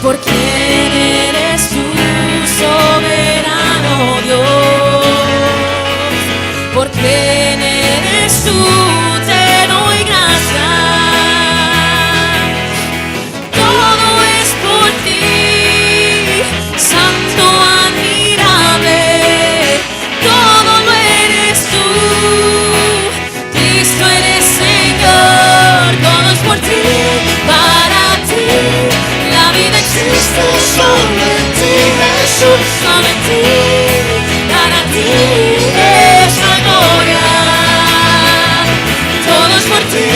¿Por quién eres tú, soberano Dios? ¿Por quién eres tú? Te doy gracias. Todo es por ti, santo, admirable. Todo lo eres tú, Cristo eres Señor. Todo es por ti, para ti. La vida existe solo en ti, Jesús, solo en ti. Para ti es la gloria. Todo es por ti,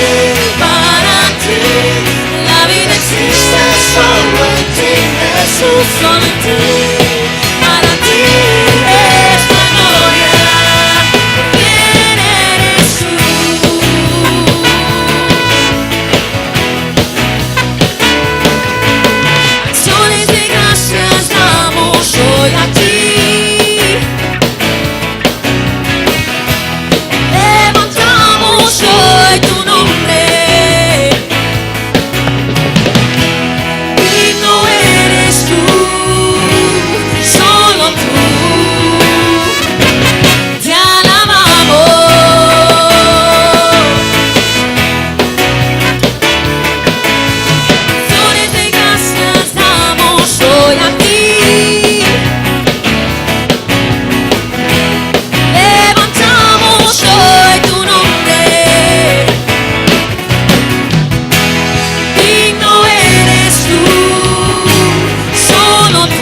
para ti. La vida existe solo en ti, Jesús, solo en ti. Para ti es la gloria. ¿Quién eres tú? Acciones de gracias damos hoy a ti. Levantamos hoy tu nombre. Digno eres tú, solo tú. Te alabamos. Acciones de gracias damos hoy a ti. Levantamos hoy tu nombre. Digno eres tú, solo tú.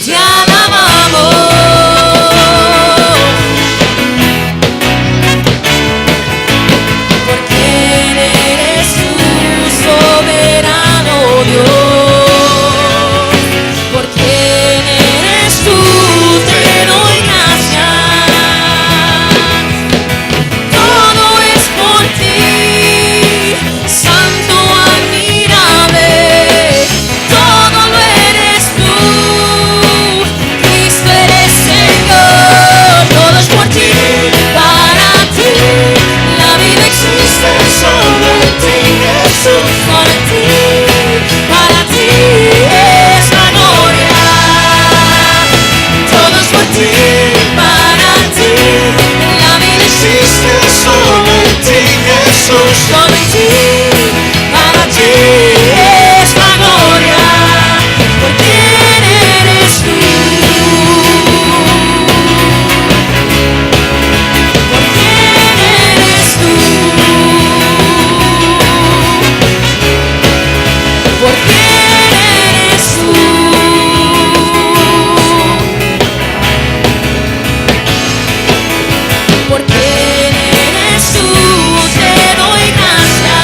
Te alabamos. ¿Por quién eres tú, soberano Dios? ¿Por quién eres tú? Te doy gracias. Todo es por ti, santo, admirable. Todo lo eres tú, Cristo eres Señor. Todo es por ti, para ti. La vida existe solo en ti, Jesús, solo en ti. Para ti es la gloria. Todo es por ti, para ti. La vida existe solo en ti, Jesús, solo en ti. Para ti es la gloria. ¿Por quién eres tú? ¿Por quién eres tú? ¿Por quién eres tú? ¿Por quién eres tú? Te doy gracias.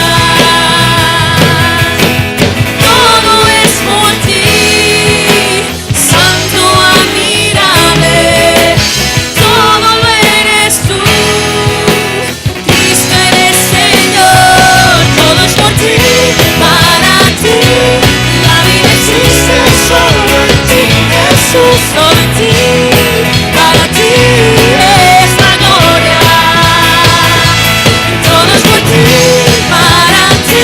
Todo es por ti, santo, admirable. Todo lo eres tú, Cristo eres Señor. Todo es por ti, para ti. La vida existe solo en ti, Jesús, solo en ti. Para ti es la gloria. Todo es por ti, para ti.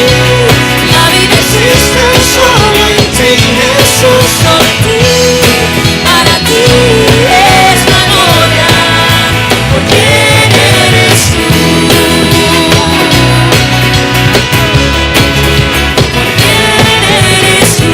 La vida existe solo en ti, Jesús, solo en ti. Para ti es la gloria. ¿Por quién eres tú? ¿Por quién eres tú?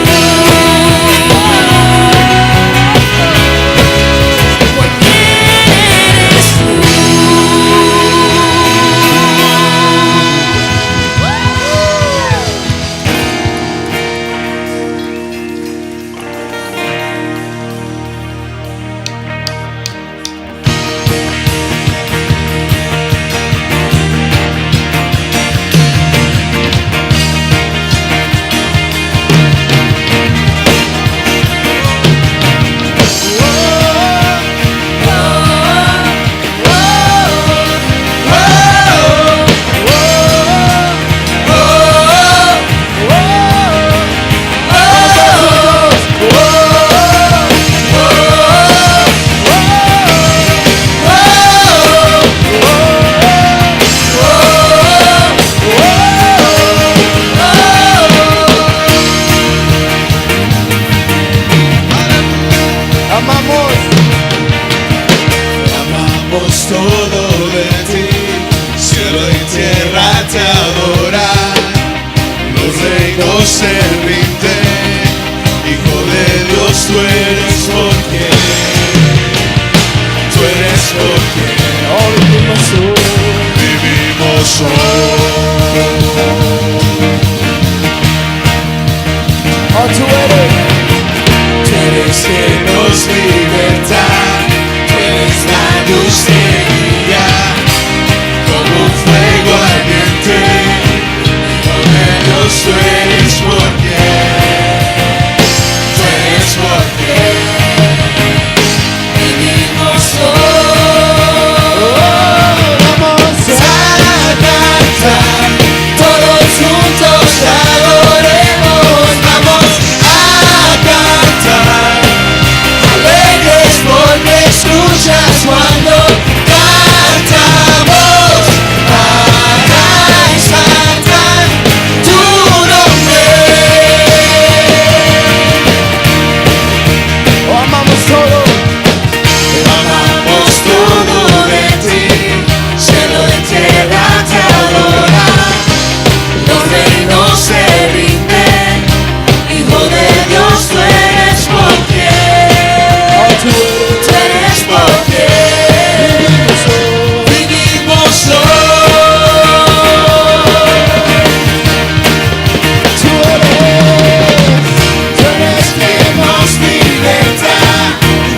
reino se rinde. Hijo de Dios, tú eres porque hoy vivimos hoy. Oh, tú eres que nos libertad, tú eres la luz que guía, como un fuego ardiente. Hijo de Dios, tú eres porque vivimos hoy. Vamos a cantar, todos juntos adoremos. Vamos a cantar, alegres porque escuchas cuando cantamos para exaltar tu nombre. Amamos todo de ti, cielo de tierra te adora, los reinos se rinden. Hijo de Dios, tú eres porque vivimos hoy. Tú eres que nos liberta,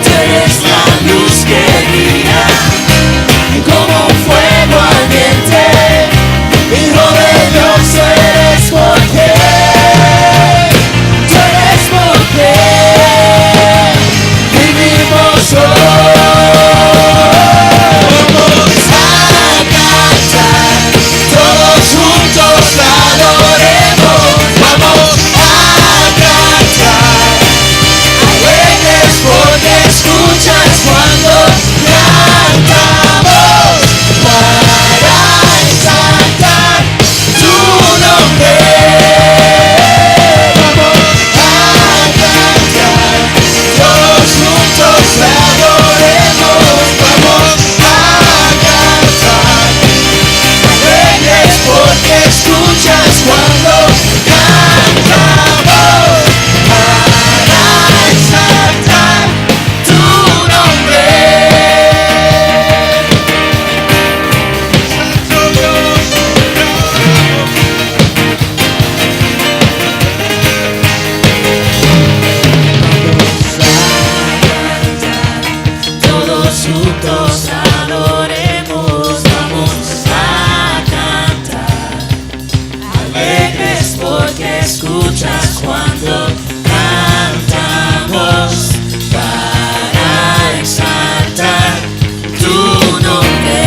tú eres la luz que guía, como un fuego ardiente. Hijo de Dios, tú eres porque vivimos hoy. Vamos a cantar, todos juntos adoremos. Vamos a cantar, alegres porque escuchas cuando cantamos para exaltar tu nombre. Vamos a cantar, todos juntos adoremos. Vamos a cantar, alegres porque escuchas cuando cantamos para exaltar tu nombre. Santo Dios, Todos juntos adoremos. Vamos a cantar, alegres porque escuchas cuando cantamos para exaltar tu nombre.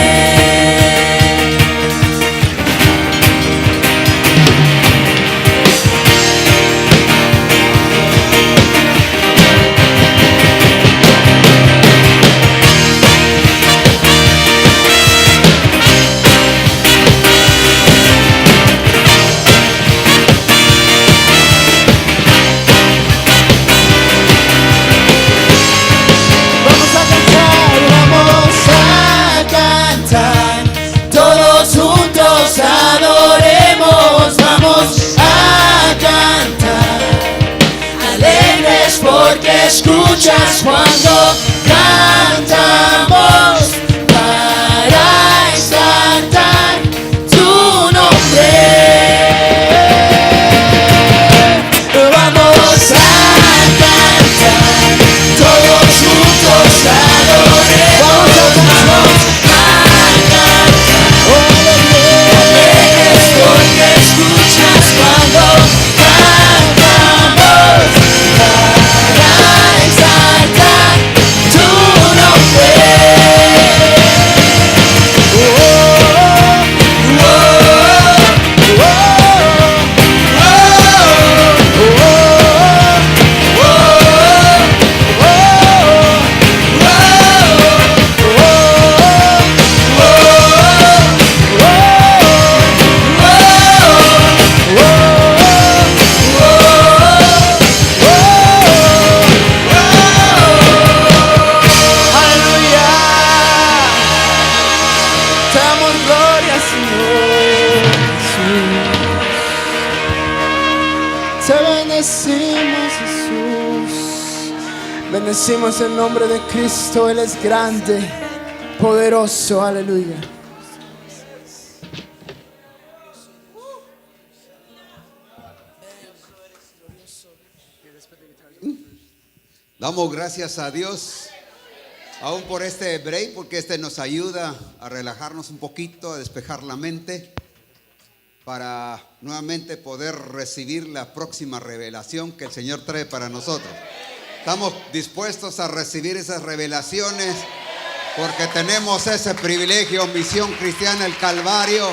Vamos a cantar, todos juntos adoremos. Vamos a cantar, alegres porque escuchas cuando cantamos para exaltar tu nombre. Vamos a cantar, todos juntos adoremos. Vamos a cantar, alegres porque escuchas cuando cantamos para exaltar tu Te bendecimos, Jesús. Bendecimos el nombre de Cristo. Él es grande, poderoso. Aleluya. Damos gracias a Dios aún por este break, porque este nos ayuda a relajarnos un poquito, a despejar la mente, para nuevamente poder recibir la próxima revelación que el Señor trae para nosotros. Estamos dispuestos a recibir esas revelaciones porque tenemos ese privilegio. Misión Cristiana El Calvario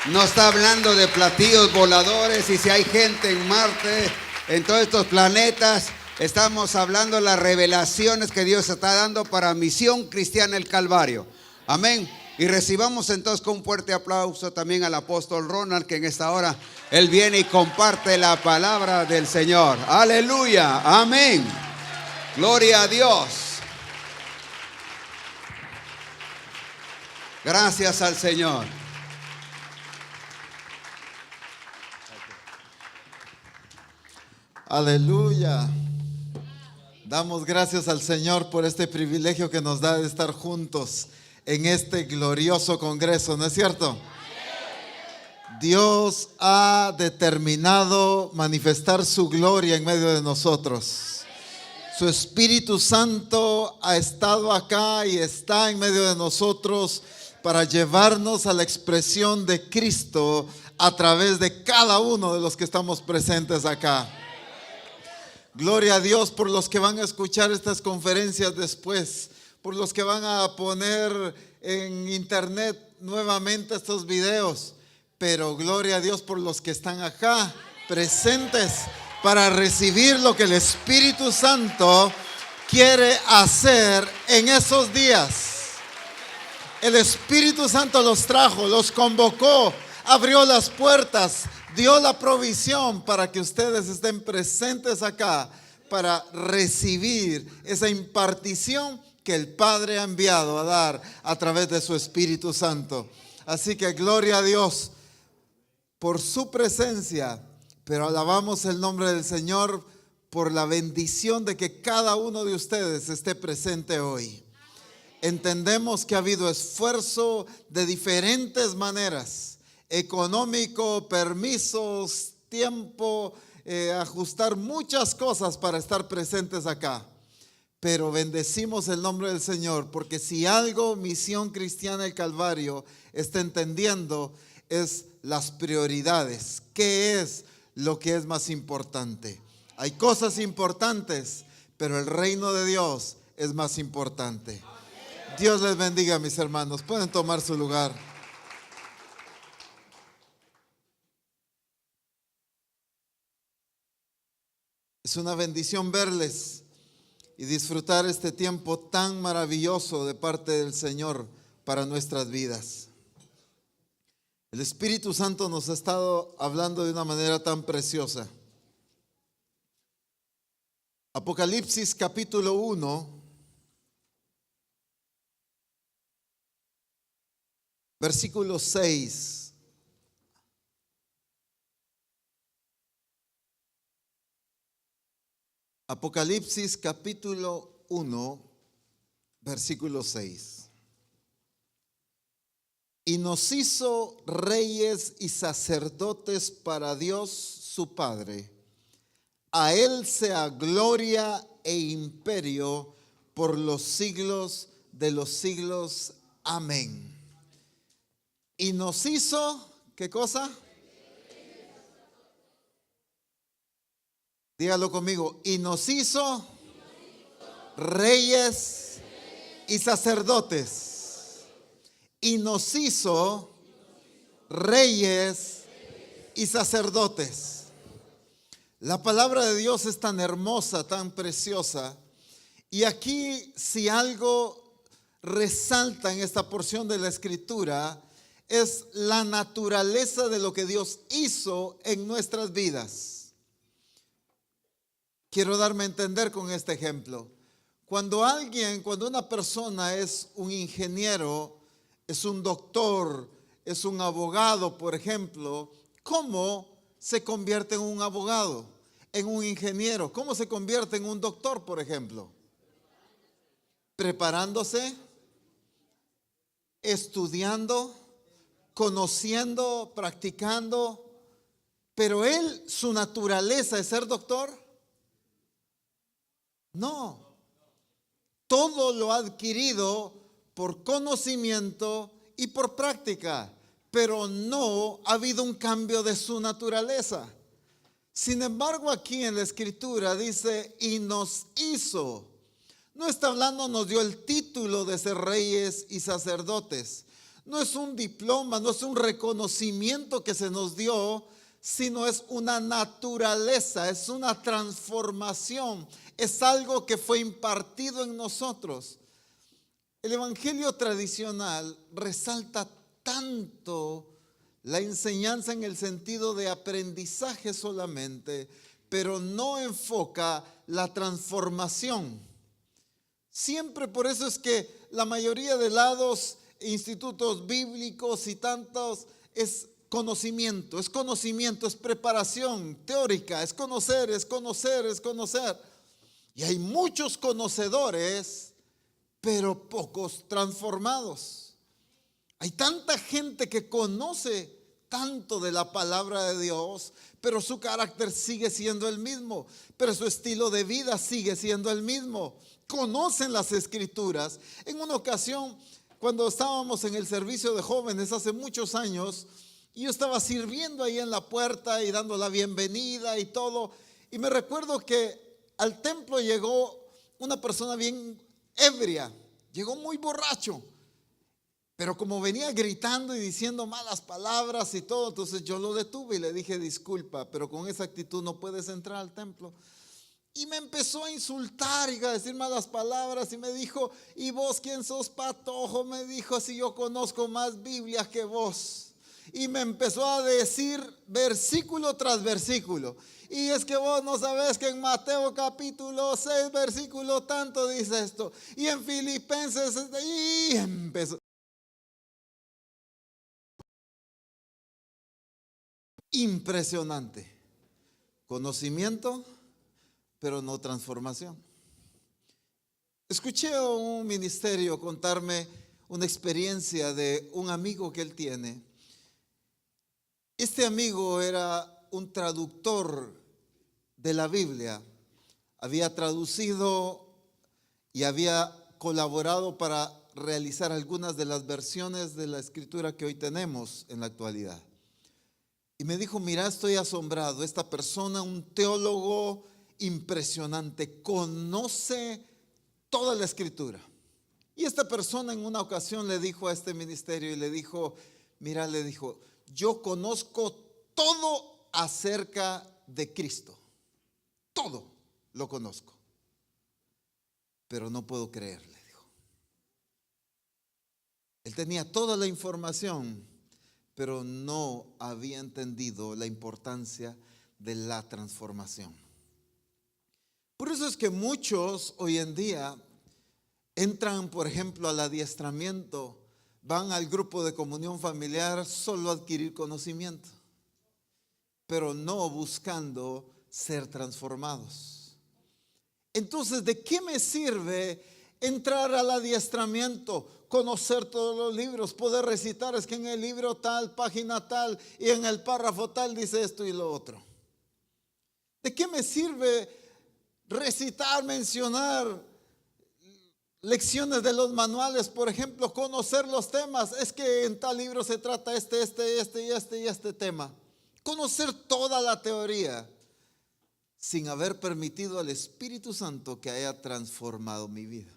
no está hablando de platillos voladores y si hay gente en Marte, en todos estos planetas. Estamos hablando de las revelaciones que Dios está dando para Misión Cristiana El Calvario. Amén. Y recibamos entonces con un fuerte aplauso también al apóstol Ronald, que en esta hora él viene y comparte la palabra del Señor. Aleluya. Amén. Gloria a Dios. Gracias al Señor. Aleluya. Damos gracias al Señor por este privilegio que nos da de estar juntos en este glorioso congreso, ¿no es cierto? Dios ha determinado manifestar su gloria en medio de nosotros. Su Espíritu Santo ha estado acá y está en medio de nosotros para llevarnos a la expresión de Cristo a través de cada uno de los que estamos presentes acá. Gloria a Dios por los que van a escuchar estas conferencias después, por los que van a poner en internet nuevamente estos videos, pero gloria a Dios por los que están acá presentes para recibir lo que el Espíritu Santo quiere hacer en esos días. El Espíritu Santo los trajo, los convocó, abrió las puertas, dio la provisión para que ustedes estén presentes acá para recibir esa impartición que el Padre ha enviado a dar a través de su Espíritu Santo. Así que gloria a Dios por su presencia, pero alabamos el nombre del Señor por la bendición de que cada uno de ustedes esté presente hoy. Entendemos que ha habido esfuerzo de diferentes maneras: económico, permisos, tiempo, ajustar muchas cosas para estar presentes acá. Pero bendecimos el nombre del Señor, porque si algo Misión Cristiana El Calvario está entendiendo es las prioridades. ¿Qué es lo que es más importante? Hay cosas importantes, pero el reino de Dios es más importante. Dios les bendiga, mis hermanos. Pueden tomar su lugar. Es una bendición verles y disfrutar este tiempo tan maravilloso de parte del Señor para nuestras vidas. El Espíritu Santo nos ha estado hablando de una manera tan preciosa. Apocalipsis capítulo 1, versículo 6. Apocalipsis capítulo 1, versículo 6. Y nos hizo reyes y sacerdotes para Dios su Padre. A Él sea gloria e imperio por los siglos de los siglos. Amén. Y nos hizo, ¿qué cosa? Dígalo conmigo. Y nos hizo reyes y sacerdotes. Y nos hizo reyes y sacerdotes. La palabra de Dios es tan hermosa, tan preciosa. Y aquí, si algo resalta en esta porción de la Escritura, es la naturaleza de lo que Dios hizo en nuestras vidas. Quiero darme a entender con este ejemplo. Cuando una persona es un ingeniero, es un doctor, es un abogado, por ejemplo, ¿cómo se convierte en un abogado, en un ingeniero? ¿Cómo se convierte en un doctor, por ejemplo? Preparándose, estudiando, conociendo, practicando. Pero él, su naturaleza es ser doctor. No. Todo lo ha adquirido por conocimiento y por práctica, pero no ha habido un cambio de su naturaleza. Sin embargo, aquí en la escritura dice, y nos hizo. No está hablando, nos dio el título de ser reyes y sacerdotes. No es un diploma, no es un reconocimiento que se nos dio, sino es una naturaleza, es una transformación, es algo que fue impartido en nosotros. El evangelio tradicional resalta tanto la enseñanza en el sentido de aprendizaje solamente, pero no enfoca la transformación. Siempre, por eso es que la mayoría de lados, institutos bíblicos y tantos, es conocimiento, es preparación teórica, es conocer, es conocer, es conocer. Y hay muchos conocedores, pero pocos transformados. Hay tanta gente que conoce tanto de la palabra de Dios, pero su carácter sigue siendo el mismo, pero su estilo de vida sigue siendo el mismo. Conocen las escrituras. En una ocasión, cuando estábamos en el servicio de jóvenes hace muchos años, yo estaba sirviendo ahí en la puerta y dando la bienvenida y todo, y me recuerdo que al templo llegó una persona bien ebria, llegó muy borracho, pero como venía gritando y diciendo malas palabras y todo, entonces yo lo detuve y le dije, disculpa, pero con esa actitud no puedes entrar al templo. Y me empezó a insultar y a decir malas palabras y me dijo, ¿y vos quién sos, patojo? Me dijo, si yo conozco más Biblia que vos. Y me empezó a decir versículo tras versículo. Y es que vos no sabés que en Mateo capítulo 6, versículo tanto dice esto. Y en Filipenses, y empezó. Impresionante. Conocimiento, pero no transformación. Escuché a un ministerio contarme una experiencia de un amigo que él tiene. Este amigo era un traductor de la Biblia. Había traducido y había colaborado para realizar algunas de las versiones de la escritura que hoy tenemos en la actualidad. Y me dijo, mira, estoy asombrado. Esta persona, un teólogo impresionante, conoce toda la escritura. Y esta persona en una ocasión le dijo a este ministerio y le dijo, mira, le dijo, yo conozco todo acerca de Cristo. Todo lo conozco. Pero no puedo creer, le dijo. Él tenía toda la información, pero no había entendido la importancia de la transformación. Por eso es que muchos hoy en día entran, por ejemplo, al adiestramiento, van al grupo de comunión familiar solo a adquirir conocimiento, pero no buscando ser transformados. Entonces, ¿de qué me sirve entrar al adiestramiento, conocer todos los libros, poder recitar? Es que en el libro tal, página tal y en el párrafo tal dice esto y lo otro. ¿De qué me sirve recitar, mencionar lecciones de los manuales, por ejemplo, conocer los temas? Es que en tal libro se trata este tema. Conocer toda la teoría sin haber permitido al Espíritu Santo que haya transformado mi vida.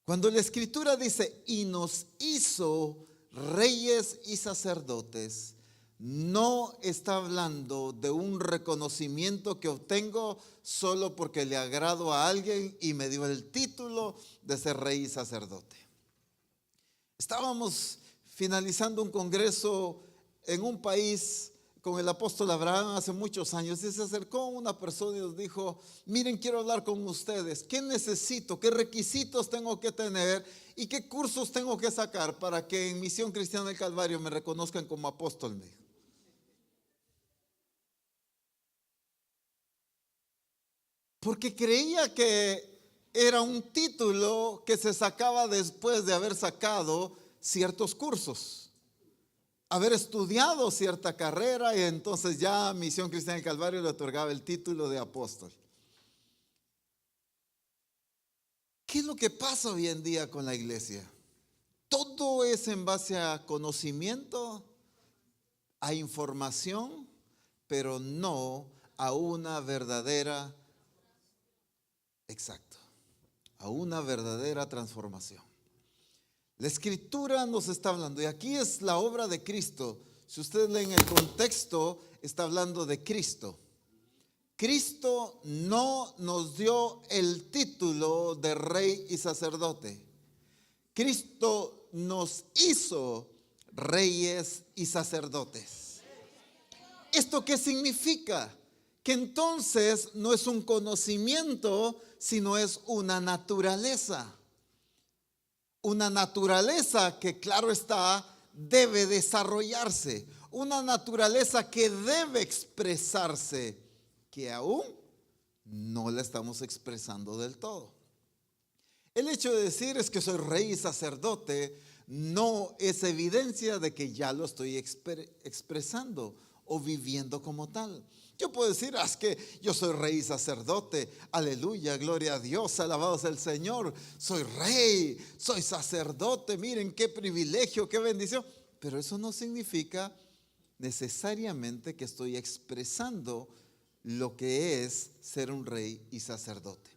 Cuando la Escritura dice, y nos hizo reyes y sacerdotes, no está hablando de un reconocimiento que obtengo solo porque le agrado a alguien y me dio el título de ser rey y sacerdote. Estábamos finalizando un congreso en un país con el apóstol Abraham hace muchos años y se acercó una persona y nos dijo, miren, quiero hablar con ustedes. ¿Qué necesito? ¿Qué requisitos tengo que tener? ¿Y qué cursos tengo que sacar para que en Misión Cristiana del Calvario me reconozcan como apóstol? Me dijo. porque creía que era un título que se sacaba después de haber sacado ciertos cursos, haber estudiado cierta carrera, y entonces ya Misión Cristiana del Calvario le otorgaba el título de apóstol. ¿Qué es lo que pasa hoy en día con la iglesia? Todo es en base a conocimiento, a información, pero no a una verdadera, exacto, a una verdadera transformación. La Escritura nos está hablando, y aquí es la obra de Cristo. Si ustedes leen el contexto, está hablando de Cristo. Cristo no nos dio el título de rey y sacerdote. Cristo nos hizo reyes y sacerdotes. ¿Esto qué significa? Que entonces no es un conocimiento, sino es una naturaleza. Una naturaleza que, claro está, debe desarrollarse. Una naturaleza que debe expresarse, que aún no la estamos expresando del todo. El hecho de decir es que soy rey y sacerdote no es evidencia de que ya lo estoy expresando o viviendo como tal. Yo puedo decir, es que yo soy rey y sacerdote, aleluya, gloria a Dios, alabado sea el Señor, soy rey, soy sacerdote, miren qué privilegio, qué bendición. Pero eso no significa necesariamente que estoy expresando lo que es ser un rey y sacerdote.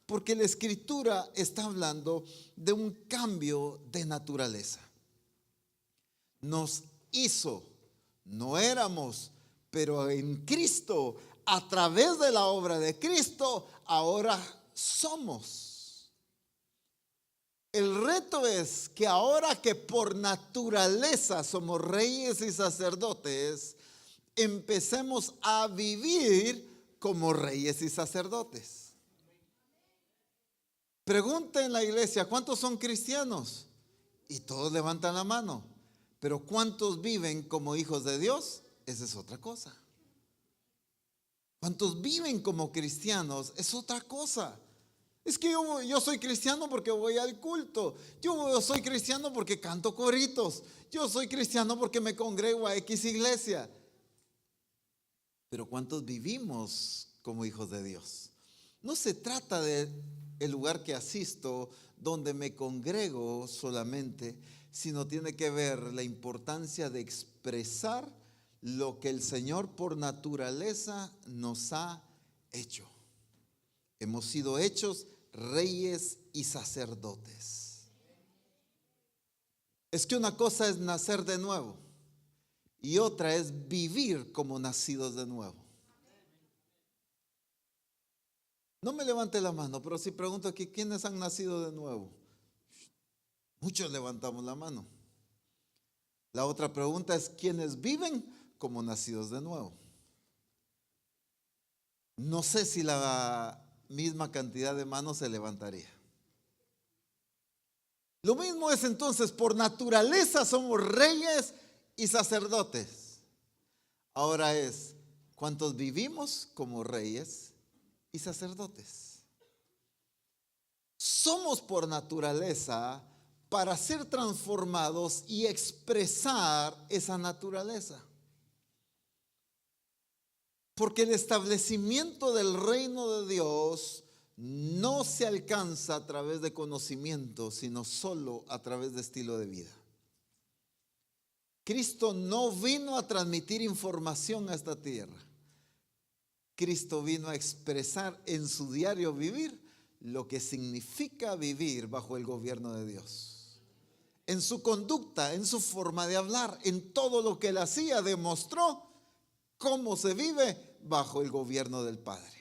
Porque la Escritura está hablando de un cambio de naturaleza. Nos hizo, no éramos, pero en Cristo, a través de la obra de Cristo, ahora somos. El reto es que ahora que por naturaleza somos reyes y sacerdotes, empecemos a vivir como reyes y sacerdotes. Pregunta en la iglesia, ¿cuántos son cristianos? Y todos levantan la mano. Pero ¿cuántos viven como hijos de Dios? Esa es otra cosa. ¿Cuántos viven como cristianos? Es otra cosa. Es que yo soy cristiano porque voy al culto. Yo soy cristiano porque canto coritos. Yo soy cristiano porque me congrego a X iglesia. Pero ¿cuántos vivimos como hijos de Dios? No se trata de el lugar que asisto, donde me congrego solamente, sino tiene que ver la importancia de expresar lo que el Señor por naturaleza nos ha hecho. Hemos sido hechos reyes y sacerdotes. Es que una cosa es nacer de nuevo y otra es vivir como nacidos de nuevo. No me levante la mano, pero si pregunto aquí, ¿quiénes han nacido de nuevo? Muchos levantamos la mano. La otra pregunta es, ¿quiénes viven como nacidos de nuevo? No sé si la misma cantidad de manos se levantaría. Lo mismo es entonces, por naturaleza somos reyes y sacerdotes. Ahora es, ¿cuántos vivimos como reyes y sacerdotes? Somos por naturaleza para ser transformados y expresar esa naturaleza. Porque el establecimiento del reino de Dios no se alcanza a través de conocimiento, sino solo a través de estilo de vida. Cristo no vino a transmitir información a esta tierra. Cristo vino a expresar en su diario vivir lo que significa vivir bajo el gobierno de Dios. En su conducta, en su forma de hablar, en todo lo que él hacía, demostró cómo se vive bajo el gobierno del Padre.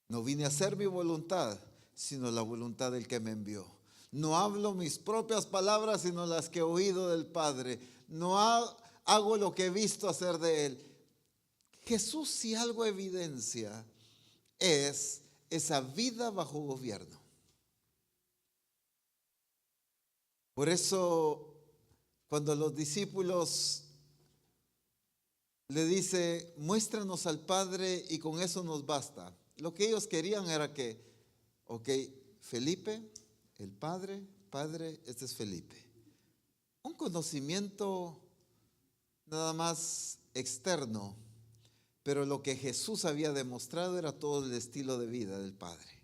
No vine a hacer mi voluntad, sino la voluntad del que me envió. No hablo mis propias palabras, sino las que he oído del Padre. No hago lo que he visto hacer de él. Jesús, si algo evidencia, es esa vida bajo gobierno. Por eso, cuando los discípulos le dice, muéstranos al Padre y con eso nos basta. Lo que ellos querían era que, ok, Felipe, el padre, este es Felipe. Un conocimiento nada más externo, pero lo que Jesús había demostrado era todo el estilo de vida del Padre,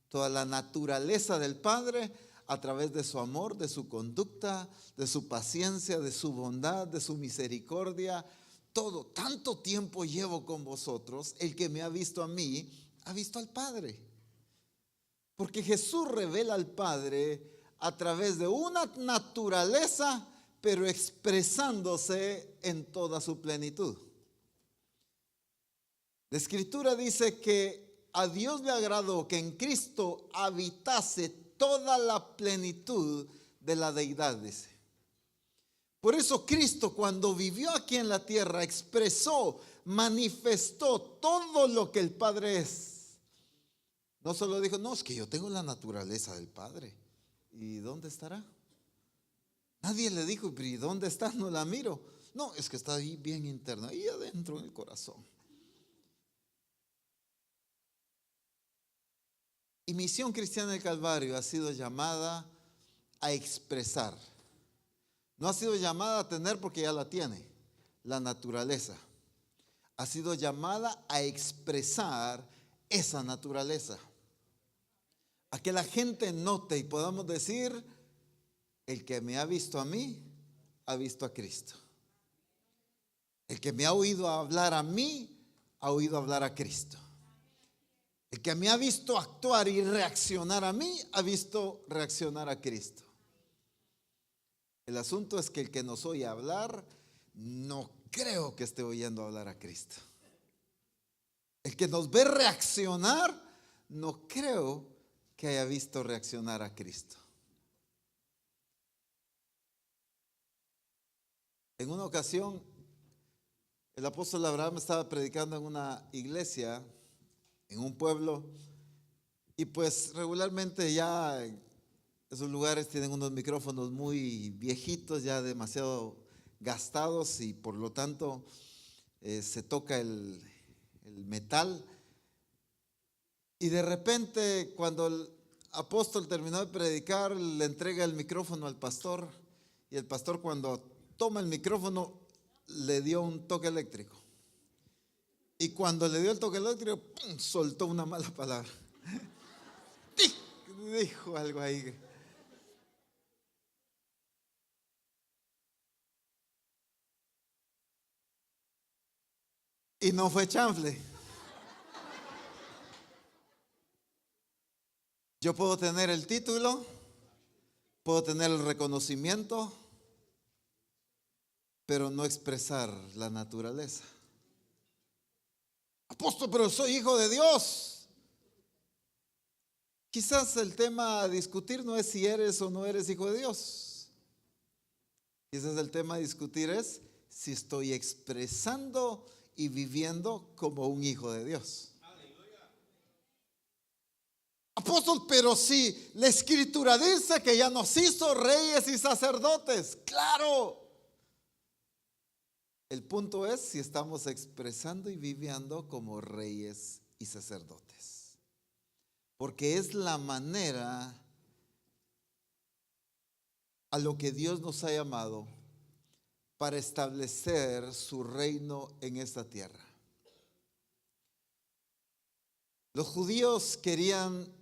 toda la naturaleza del Padre a través de su amor, de su conducta, de su paciencia, de su bondad, de su misericordia. Todo, tanto tiempo llevo con vosotros, el que me ha visto a mí, ha visto al Padre. Porque Jesús revela al Padre a través de una naturaleza, pero expresándose en toda su plenitud. La Escritura dice que a Dios le agradó que en Cristo habitase toda la plenitud de la deidad, dice. Por eso Cristo, cuando vivió aquí en la tierra, expresó, manifestó todo lo que el Padre es. No solo dijo, no, es que yo tengo la naturaleza del Padre. ¿Y dónde estará? Nadie le dijo, pero ¿y dónde está? No la miro. No, es que está ahí bien interna, ahí adentro en el corazón. Y Misión Cristiana del Calvario ha sido llamada a expresar. No ha sido llamada a tener porque ya la tiene, la naturaleza. Ha sido llamada a expresar esa naturaleza. A que la gente note y podamos decir, el que me ha visto a mí, ha visto a Cristo. El que me ha oído hablar a mí, ha oído hablar a Cristo. El que me ha visto actuar y reaccionar a mí, ha visto reaccionar a Cristo. El asunto es que el que nos oye hablar, no creo que esté oyendo hablar a Cristo. El que nos ve reaccionar, no creo que haya visto reaccionar a Cristo. En una ocasión, el apóstol Abraham estaba predicando en una iglesia, en un pueblo, y pues regularmente ya esos lugares tienen unos micrófonos muy viejitos, ya demasiado gastados, y por lo tanto se toca el metal. Y de repente, cuando el apóstol terminó de predicar, le entrega el micrófono al pastor, y el pastor, cuando toma el micrófono, le dio un toque eléctrico. Y cuando le dio el toque eléctrico, ¡pum!, soltó una mala palabra. Dijo algo ahí. Y no fue chanfle. Yo puedo tener el título, puedo tener el reconocimiento, pero no expresar la naturaleza. Apóstol, pero soy hijo de Dios. Quizás el tema a discutir no es si eres o no eres hijo de Dios. Quizás el tema a discutir es si estoy expresando y viviendo como un hijo de Dios. Apóstol, pero si la Escritura dice que ya nos hizo reyes y sacerdotes, claro. El punto es si estamos expresando y viviendo como reyes y sacerdotes. Porque es la manera a lo que Dios nos ha llamado para establecer su reino en esta tierra. Los judíos querían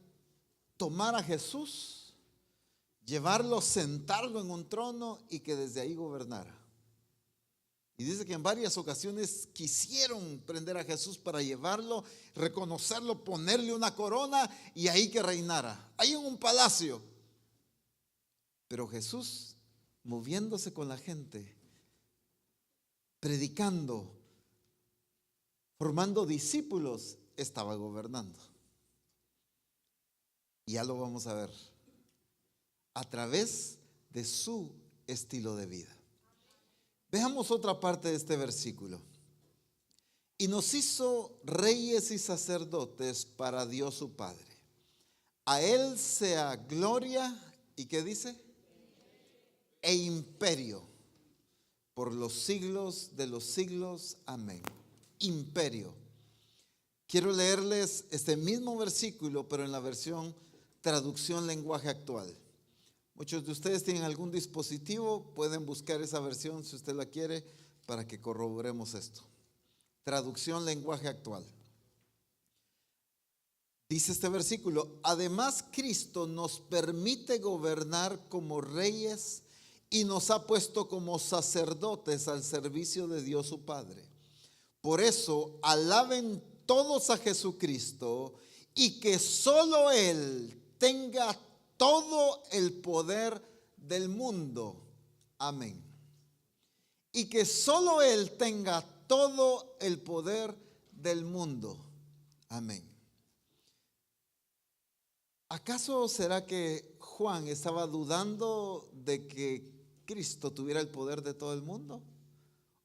tomar a Jesús, llevarlo, sentarlo en un trono y que desde ahí gobernara. Y dice que en varias ocasiones quisieron prender a Jesús para llevarlo, reconocerlo, ponerle una corona y ahí que reinara, ahí en un palacio. Pero Jesús, moviéndose con la gente, predicando, formando discípulos, estaba gobernando. Y ya lo vamos a ver a través de su estilo de vida. Veamos otra parte de este versículo. Y nos hizo reyes y sacerdotes para Dios su Padre. A Él sea gloria, ¿y qué dice? E imperio por los siglos de los siglos. Amén. Imperio. Quiero leerles este mismo versículo, pero en la versión traducción lenguaje actual. Muchos de ustedes tienen algún dispositivo, pueden buscar esa versión si usted la quiere para que corroboremos esto. Traducción lenguaje actual. Dice este versículo: además Cristo nos permite gobernar como reyes y nos ha puesto como sacerdotes al servicio de Dios su Padre. Por eso alaben todos a Jesucristo y que solo Él tenga todo el poder del mundo. Amén. Y que solo Él tenga todo el poder del mundo. Amén. ¿Acaso será que Juan estaba dudando de que Cristo tuviera el poder de todo el mundo?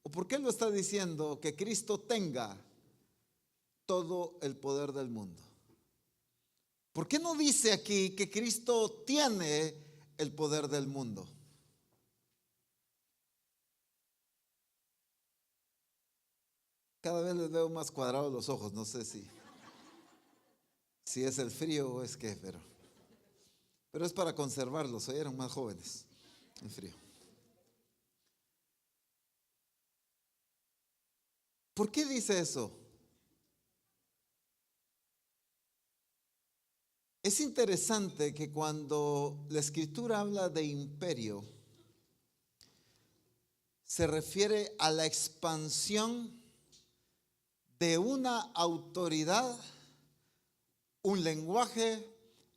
¿O por qué lo está diciendo que Cristo tenga todo el poder del mundo? ¿Por qué no dice aquí que Cristo tiene el poder del mundo? Cada vez les veo más cuadrados los ojos, no sé si es el frío o es qué, pero es para conservarlos, hoy eran más jóvenes, el frío. ¿Por qué dice eso? Es interesante que cuando la Escritura habla de imperio, se refiere a la expansión de una autoridad, un lenguaje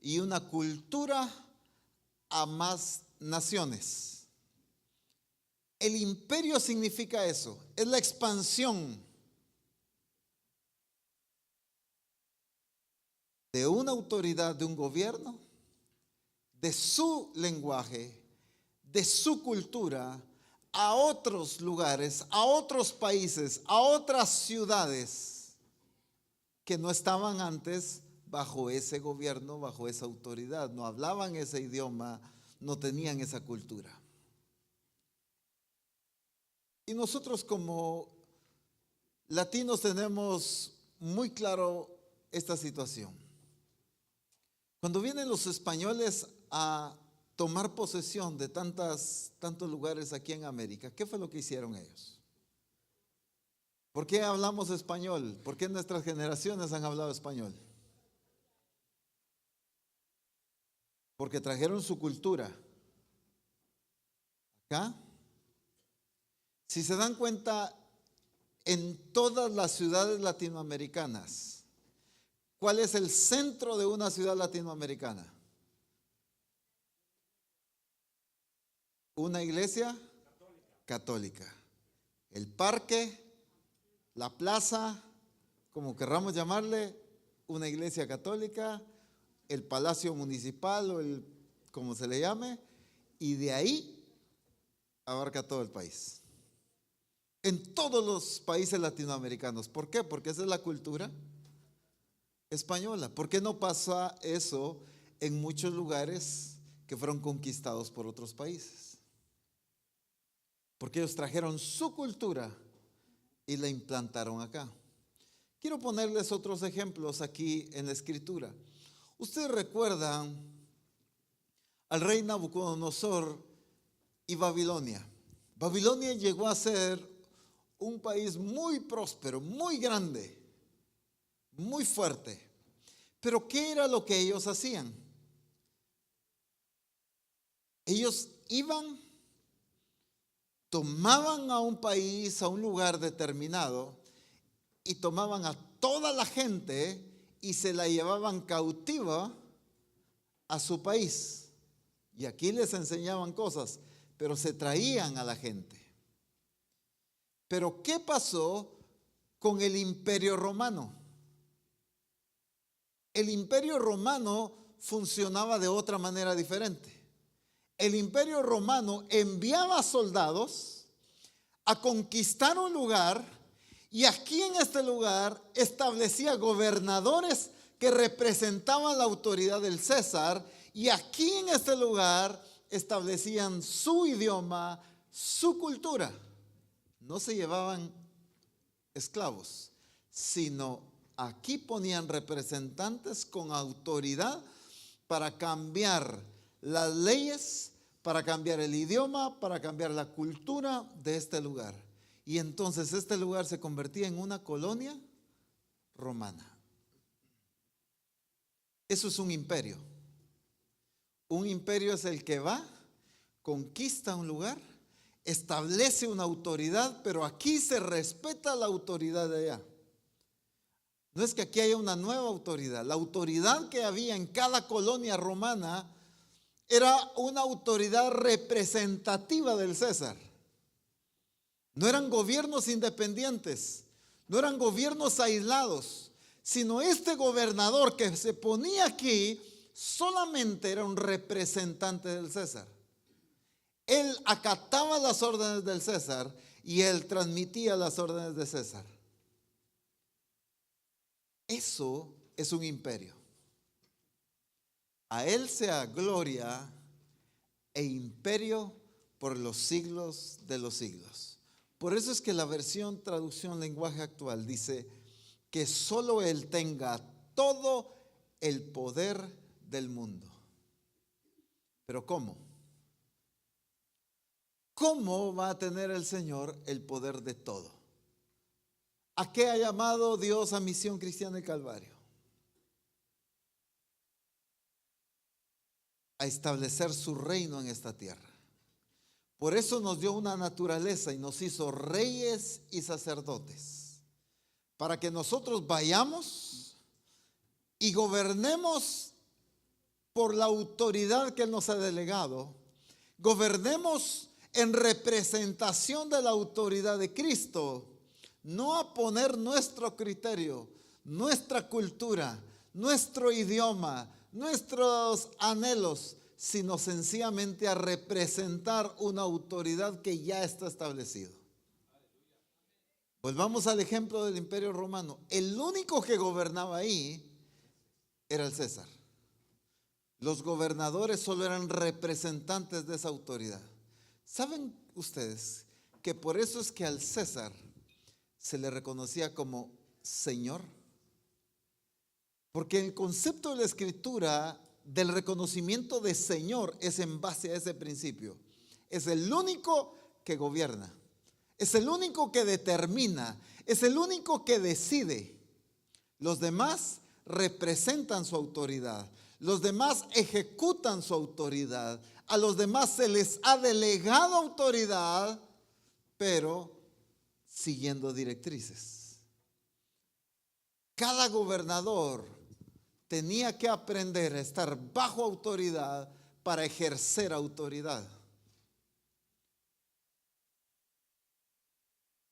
y una cultura a más naciones. El imperio significa eso, es la expansión de una autoridad, de un gobierno, de su lenguaje, de su cultura a otros lugares, a otros países, a otras ciudades que no estaban antes bajo ese gobierno, bajo esa autoridad, no hablaban ese idioma, no tenían esa cultura. Y nosotros como latinos tenemos muy claro esta situación. Cuando vienen los españoles a tomar posesión de tantos lugares aquí en América, ¿qué fue lo que hicieron ellos? ¿Por qué hablamos español? ¿Por qué nuestras generaciones han hablado español? Porque trajeron su cultura acá. Si se dan cuenta, en todas las ciudades latinoamericanas, ¿cuál es el centro de una ciudad latinoamericana? Una iglesia católica. El parque, la plaza, como querramos llamarle, una iglesia católica, el palacio municipal o el como se le llame, y de ahí abarca todo el país. En todos los países latinoamericanos. ¿Por qué? Porque esa es la cultura española. ¿Por qué no pasa eso en muchos lugares que fueron conquistados por otros países? Porque ellos trajeron su cultura y la implantaron acá. Quiero ponerles otros ejemplos aquí en la Escritura. Ustedes recuerdan al rey Nabucodonosor y Babilonia. Babilonia llegó a ser un país muy próspero, muy grande, muy fuerte. Pero ¿qué era lo que ellos hacían? Ellos iban, tomaban a un país, a un lugar determinado, y tomaban a toda la gente y se la llevaban cautiva a su país. Y aquí les enseñaban cosas, pero se traían a la gente. Pero ¿qué pasó con el Imperio Romano? El Imperio Romano funcionaba de otra manera diferente. El Imperio Romano enviaba soldados a conquistar un lugar y aquí en este lugar establecía gobernadores que representaban la autoridad del César y aquí en este lugar establecían su idioma, su cultura. No se llevaban esclavos, sino aquí ponían representantes con autoridad para cambiar las leyes, para cambiar el idioma, para cambiar la cultura de este lugar. Y entonces este lugar se convertía en una colonia romana. Eso es un imperio. Un imperio es el que va, conquista un lugar, establece una autoridad, pero aquí se respeta la autoridad de allá. No es que aquí haya una nueva autoridad. La autoridad que había en cada colonia romana era una autoridad representativa del César. No eran gobiernos independientes, no eran gobiernos aislados, sino este gobernador que se ponía aquí solamente era un representante del César. Él acataba las órdenes del César y él transmitía las órdenes de César. Eso es un imperio. A él sea gloria e imperio por los siglos de los siglos. Por eso es que la versión traducción lenguaje actual dice que solo él tenga todo el poder del mundo. Pero ¿cómo? ¿Cómo va a tener el Señor el poder de todo? ¿A qué ha llamado Dios a Misión Cristiana del Calvario? A establecer su reino en esta tierra. Por eso nos dio una naturaleza y nos hizo reyes y sacerdotes, para que nosotros vayamos y gobernemos por la autoridad que Él nos ha delegado, gobernemos en representación de la autoridad de Cristo, no a poner nuestro criterio, nuestra cultura, nuestro idioma, nuestros anhelos, sino sencillamente a representar una autoridad que ya está establecida. Volvamos al ejemplo del Imperio Romano. El único que gobernaba ahí era el César. Los gobernadores solo eran representantes de esa autoridad. ¿Saben ustedes que por eso es que al César se le reconocía como Señor? Porque el concepto de la Escritura del reconocimiento de Señor es en base a ese principio. Es el único que gobierna, es el único que determina, es el único que decide. Los demás representan su autoridad, los demás ejecutan su autoridad, a los demás se les ha delegado autoridad, pero siguiendo directrices. Cada gobernador tenía que aprender a estar bajo autoridad para ejercer autoridad.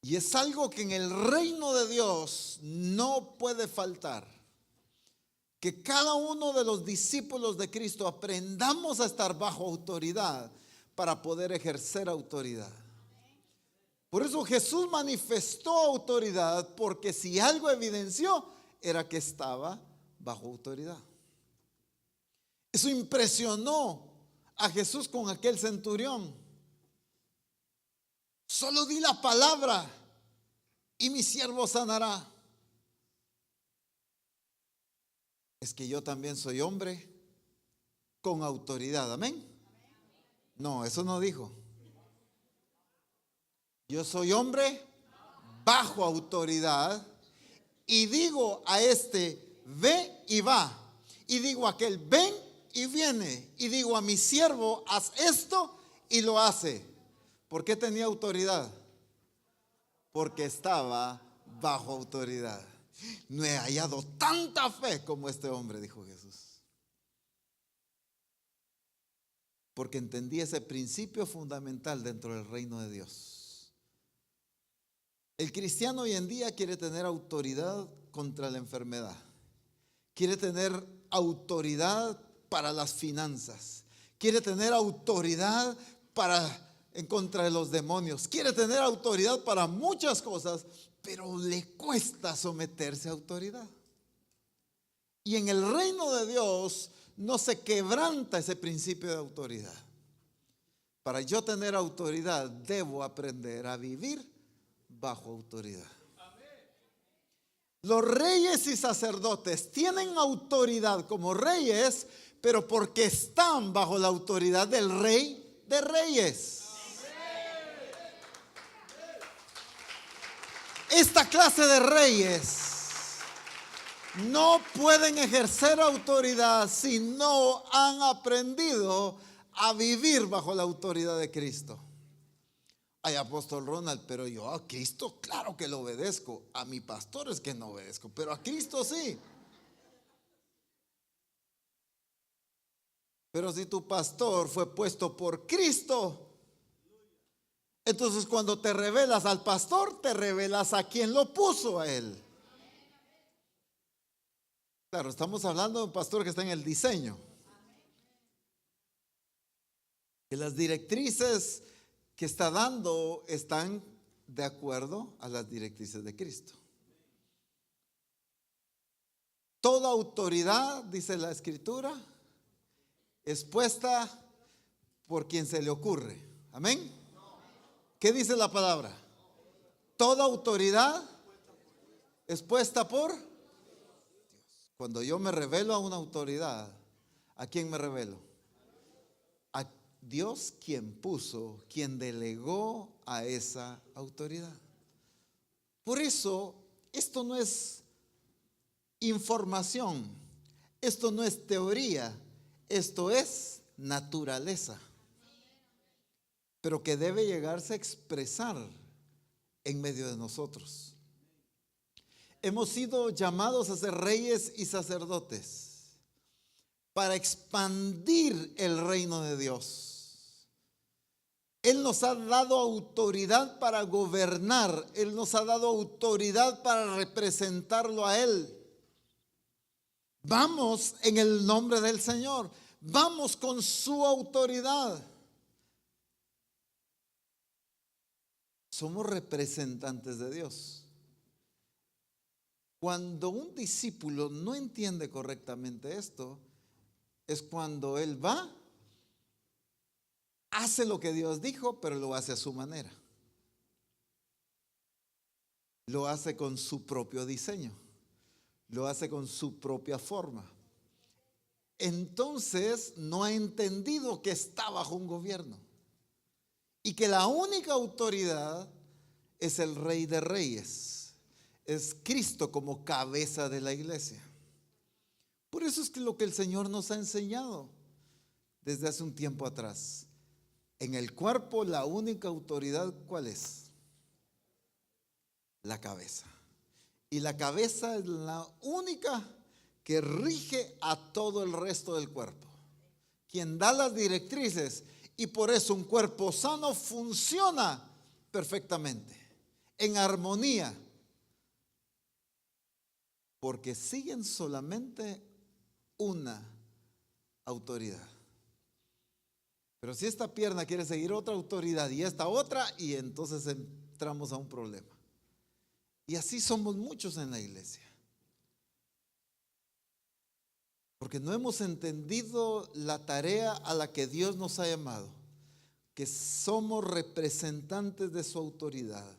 Y es algo que en el reino de Dios no puede faltar. Que cada uno de los discípulos de Cristo aprendamos a estar bajo autoridad para poder ejercer autoridad. Por eso Jesús manifestó autoridad, porque si algo evidenció era que estaba bajo autoridad. Eso impresionó a Jesús con aquel centurión. Solo di la palabra y mi siervo sanará. Es que yo también soy hombre con autoridad. Amén. No, eso no dijo. Yo soy hombre bajo autoridad y digo a este, ve y va. Y digo a aquel, ven y viene. Y digo a mi siervo, haz esto y lo hace. ¿Por qué tenía autoridad? Porque estaba bajo autoridad. No he hallado tanta fe como este hombre, dijo Jesús. Porque entendí ese principio fundamental dentro del reino de Dios. El cristiano hoy en día quiere tener autoridad contra la enfermedad. Quiere tener autoridad para las finanzas. Quiere tener autoridad en contra de los demonios. Quiere tener autoridad para muchas cosas, pero le cuesta someterse a autoridad. Y en el reino de Dios no se quebranta ese principio de autoridad. Para yo tener autoridad, debo aprender a vivir bajo autoridad. Los reyes y sacerdotes tienen autoridad como reyes, pero porque están bajo la autoridad del Rey de Reyes. Esta clase de reyes no pueden ejercer autoridad si no han aprendido a vivir bajo la autoridad de Cristo. Ay, apóstol Ronald, pero yo a Cristo claro que lo obedezco. A mi pastor es que no obedezco, pero a Cristo sí. Pero si tu pastor fue puesto por Cristo, entonces cuando te revelas al pastor, te revelas a quien lo puso a él. Claro, estamos hablando de un pastor que está en el diseño. Que las directrices que está dando están de acuerdo a las directrices de Cristo. Toda autoridad, dice la Escritura, es puesta por quien se le ocurre. Amén. ¿Qué dice la palabra? Toda autoridad es puesta por Dios. Cuando yo me revelo a una autoridad, ¿a quién me revelo? A Dios, quien puso, quien delegó a esa autoridad. Por eso, esto no es información, esto no es teoría, esto es naturaleza, pero que debe llegarse a expresar en medio de nosotros. Hemos sido llamados a ser reyes y sacerdotes para expandir el reino de Dios. Él nos ha dado autoridad para gobernar, Él nos ha dado autoridad para representarlo a Él. Vamos en el nombre del Señor, vamos con su autoridad. Somos representantes de Dios. Cuando un discípulo no entiende correctamente esto, es cuando él va, hace lo que Dios dijo, pero lo hace a su manera. Lo hace con su propio diseño, lo hace con su propia forma. Entonces no ha entendido que está bajo un gobierno y que la única autoridad es el Rey de Reyes. Es Cristo como cabeza de la iglesia. Por eso es que lo que el Señor nos ha enseñado desde hace un tiempo atrás. En el cuerpo la única autoridad, ¿cuál es? La cabeza. Y la cabeza es la única que rige a todo el resto del cuerpo. Quien da las directrices, y por eso un cuerpo sano funciona perfectamente, en armonía. Porque siguen solamente una autoridad. Pero si esta pierna quiere seguir otra autoridad y esta otra, y entonces entramos a un problema. Y así somos muchos en la iglesia. Porque no hemos entendido la tarea a la que Dios nos ha llamado, que somos representantes de su autoridad.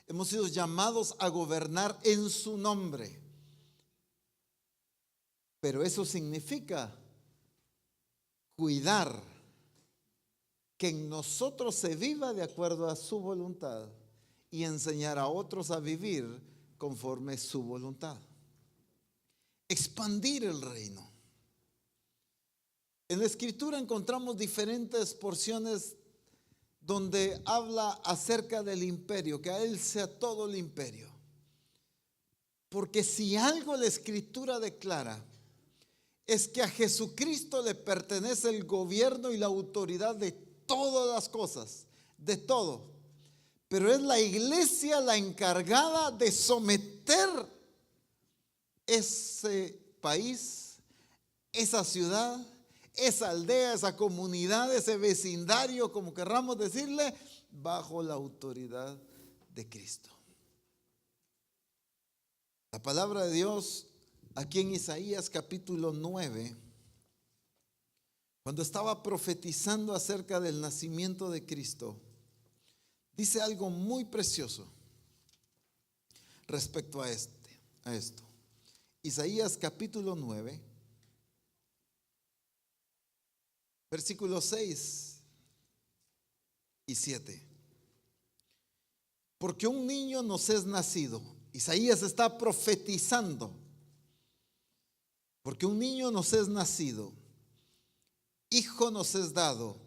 Hemos sido llamados a gobernar en su nombre. Pero eso significa cuidar que en nosotros se viva de acuerdo a su voluntad y enseñar a otros a vivir conforme su voluntad. Expandir el reino. En la Escritura encontramos diferentes porciones donde habla acerca del imperio, que a Él sea todo el imperio. Porque si algo la Escritura declara, es que a Jesucristo le pertenece el gobierno y la autoridad de todas las cosas, de todo. Pero es la iglesia la encargada de someter ese país, esa ciudad, esa aldea, esa comunidad, ese vecindario, como querramos decirle, bajo la autoridad de Cristo. La palabra de Dios aquí en Isaías capítulo 9, cuando estaba profetizando acerca del nacimiento de Cristo, dice algo muy precioso respecto a a esto. Isaías capítulo 9, versículos 6 y 7. Porque un niño nos es nacido. Isaías está profetizando. Porque un niño nos es nacido, hijo nos es dado,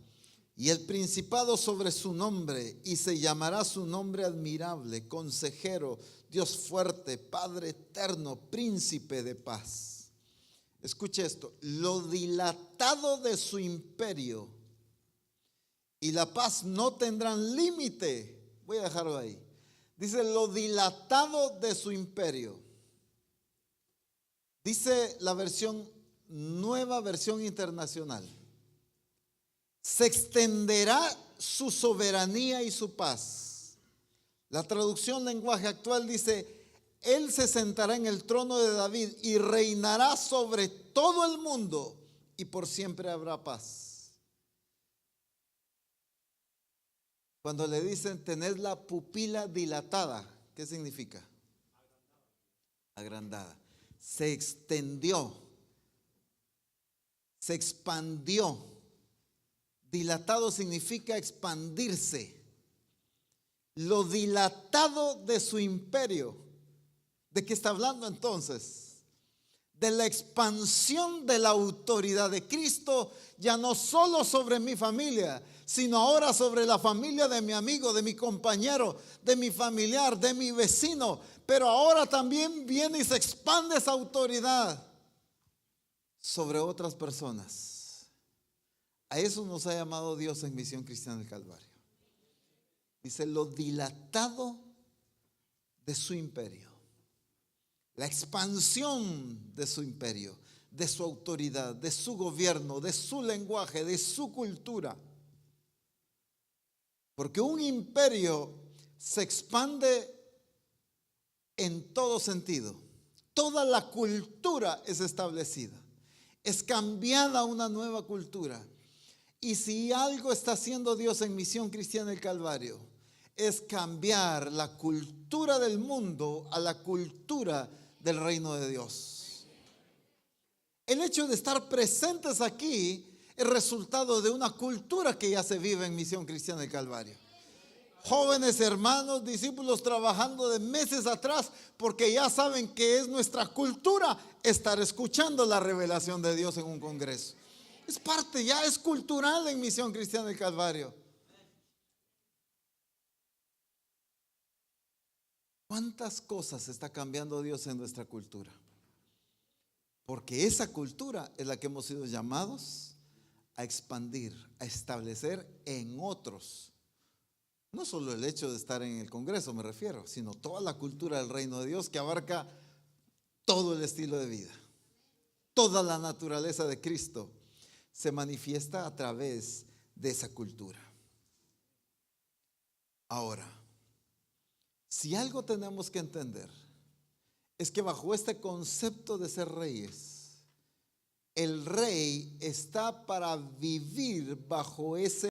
y el principado sobre su nombre, y se llamará su nombre admirable, consejero, Dios fuerte, Padre eterno, príncipe de paz. Escuche esto: lo dilatado de su imperio y la paz no tendrán límite. Voy a dejarlo ahí. Dice lo dilatado de su imperio. Dice la nueva versión internacional: se extenderá su soberanía y su paz. La traducción lenguaje actual dice: él se sentará en el trono de David y reinará sobre todo el mundo, y por siempre habrá paz. Cuando le dicen tened la pupila dilatada, ¿qué significa? Agrandada. Se extendió, se expandió. Dilatado significa expandirse. Lo dilatado de su imperio. ¿De qué está hablando entonces? De la expansión de la autoridad de Cristo, ya no solo sobre mi familia, sino ahora sobre la familia de mi amigo, de mi compañero, de mi familiar, de mi vecino. Pero ahora también viene y se expande esa autoridad sobre otras personas. A eso nos ha llamado Dios en Misión Cristiana del Calvario. Dice lo dilatado de su imperio, la expansión de su imperio, de su autoridad, de su gobierno, de su lenguaje, de su cultura. Porque un imperio se expande en todo sentido. Toda la cultura es establecida, es cambiada a una nueva cultura. Y si algo está haciendo Dios en Misión Cristiana del Calvario, es cambiar la cultura del mundo a la cultura del reino de Dios. El hecho de estar presentes aquí es resultado de una cultura que ya se vive en Misión Cristiana del Calvario. Jóvenes hermanos, discípulos trabajando de meses atrás porque ya saben que es nuestra cultura estar escuchando la revelación de Dios en un congreso. Es parte, ya es cultural en Misión Cristiana del Calvario. ¿Cuántas cosas está cambiando Dios en nuestra cultura? Porque esa cultura es la que hemos sido llamados a expandir, a establecer en otros. No solo el hecho de estar en el Congreso me refiero, sino toda la cultura del reino de Dios que abarca todo el estilo de vida. Toda la naturaleza de Cristo se manifiesta a través de esa cultura. Ahora, si algo tenemos que entender es que bajo este concepto de ser reyes, el rey está para vivir bajo ese